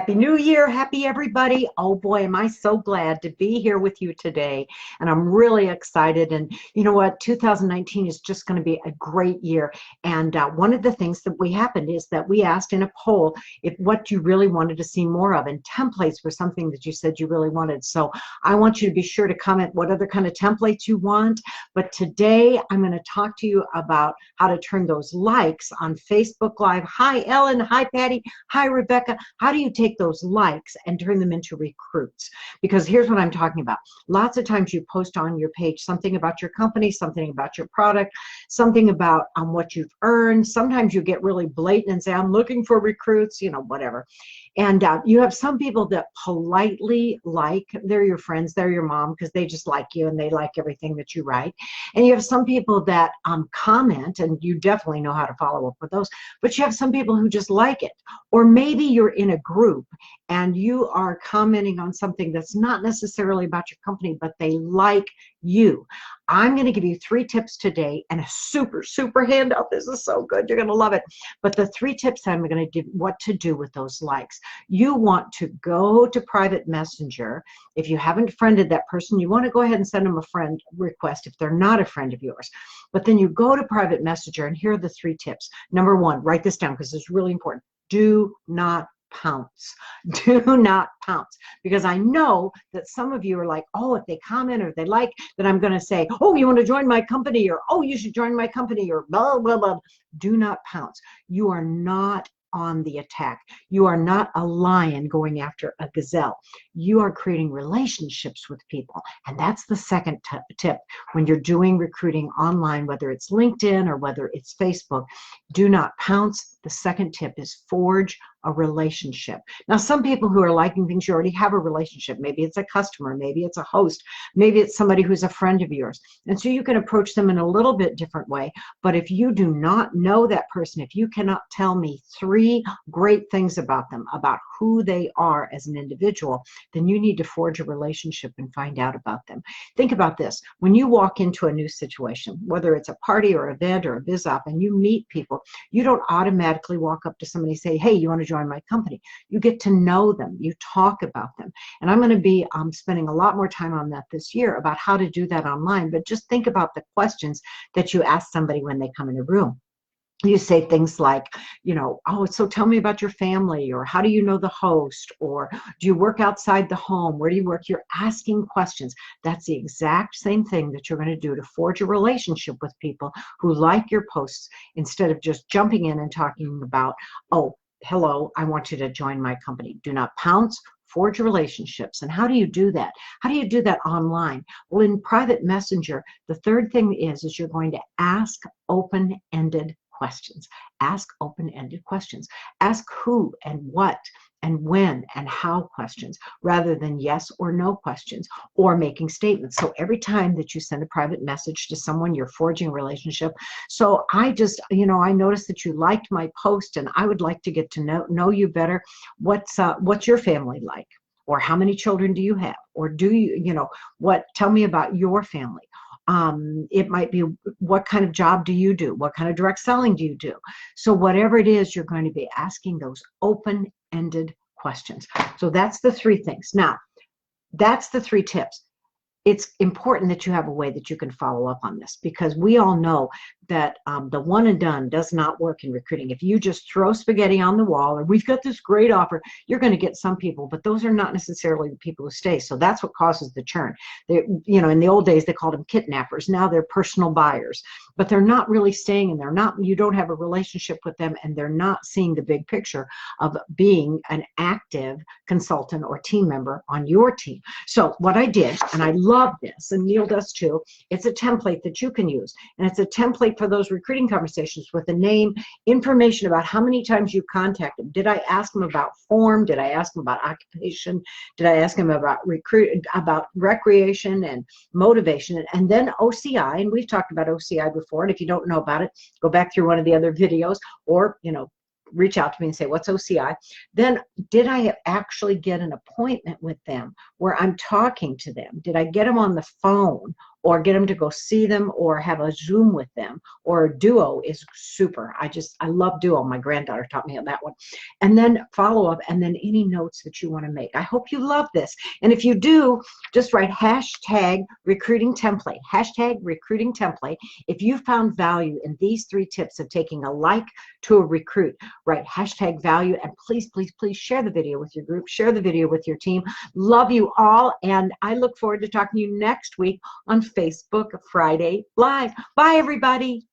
Happy New Year. Happy everybody. Oh boy, am I so glad to be here with you today. And I'm really excited. And you know what? 2019 is just going to be a great year. And one of the things that happened is that we asked in a poll if what you really wanted to see more of, and templates were something that you said you really wanted. So I want you to be sure to comment what other kind of templates you want. But today I'm going to talk to you about how to turn those likes on Facebook Live. Hi, Ellen. Hi, Patty. Hi, Rebecca. How do you take those likes and turn them into recruits? Because here's what I'm talking about. Lots of times you post on your page something about your company, something about your product, something about what you've earned. Sometimes you get really blatant and say, I'm looking for recruits, you know, whatever. And you have some people that politely like, they're your friends, they're your mom, because they just like you and they like everything that you write. And you have some people that comment, and you definitely know how to follow up with those, but you have some people who just like it. Or maybe you're in a group and you are commenting on something that's not necessarily about your company, but they like you. I'm going to give you 3 tips today and a super, super handout. This is so good. You're going to love it. But the 3 tips I'm going to give what to do with those likes. You want to go to private messenger. If you haven't friended that person, you want to go ahead and send them a friend request if they're not a friend of yours. But then you go to private messenger, and here are the 3 tips. Number 1, write this down because it's really important. Do not pounce. Do not pounce, because I know that some of you are like, oh, if they comment or they like, then I'm going to say, oh, you want to join my company, or oh, you should join my company, or blah, blah, blah. Do not pounce. You are not on the attack. You are not a lion going after a gazelle. You are creating relationships with people. And that's the second tip when you're doing recruiting online, whether it's LinkedIn or whether it's Facebook. Do not pounce. The second tip is forge a relationship. Now, some people who are liking things, you already have a relationship. Maybe it's a customer, maybe it's a host, maybe it's somebody who's a friend of yours. And so you can approach them in a little bit different way. But if you do not know that person, if you cannot tell me 3 great things about them, about who they are as an individual, then you need to forge a relationship and find out about them. Think about this. When you walk into a new situation, whether it's a party or event or a biz op, and you meet people, you don't automatically walk up to somebody and say, hey, you want to join my company? You get to know them. You talk about them. And I'm going to be spending a lot more time on that this year about how to do that online. But just think about the questions that you ask somebody when they come in a room. You say things like, you know, oh, so tell me about your family, or how do you know the host, or do you work outside the home? Where do you work? You're asking questions. That's the exact same thing that you're going to do to forge a relationship with people who like your posts, instead of just jumping in and talking about, oh, hello, I want you to join my company. Do not pounce. Forge relationships. And how do you do that? How do you do that online? Well, in private messenger, the third thing is you're going to ask open-ended questions. Ask open-ended questions. Ask who and what and when and how questions, rather than yes or no questions or making statements. So every time that you send a private message to someone, you're forging a relationship. So I just, you know, I noticed that you liked my post, and I would like to get to know you better. What's your family like? Or how many children do you have? Or do you, you know, tell me about your family. It might be, what kind of job do you do? What kind of direct selling do you do? So whatever it is, you're going to be asking those open-ended questions. So that's the 3 things. Now, that's the 3 tips. It's important that you have a way that you can follow up on this, because we all know that the one and done does not work in recruiting. If you just throw spaghetti on the wall, or we've got this great offer, you're going to get some people, but those are not necessarily the people who stay. So that's what causes the churn. You know, in the old days, they called them kidnappers. Now they're personal buyers, but they're not really staying, and you don't have a relationship with them, and they're not seeing the big picture of being an active consultant or team member on your team. So what I did, and I love this, and Neil does too, it's a template that you can use, and it's a template for those recruiting conversations with a name, information about how many times you contact them. Did I ask them about form? Did I ask them about occupation? Did I ask them about recreation and motivation? And then OCI, and we've talked about OCI before, and if you don't know about it, go back through one of the other videos, or, you know, reach out to me and say, what's OCI? Then, did I actually get an appointment with them where I'm talking to them? Did I get them on the phone? or get them to go see them or have a Zoom with them. Or Duo is super. I love Duo. My granddaughter taught me that one. And then follow up, and then any notes that you want to make. I hope you love this. And if you do, just write hashtag recruiting template, hashtag recruiting template. If you found value in these 3 tips of taking a like to a recruit, write hashtag value, and please, please, please share the video with your group, share the video with your team. Love you all, and I look forward to talking to you next week on Facebook Friday Live. Bye, everybody.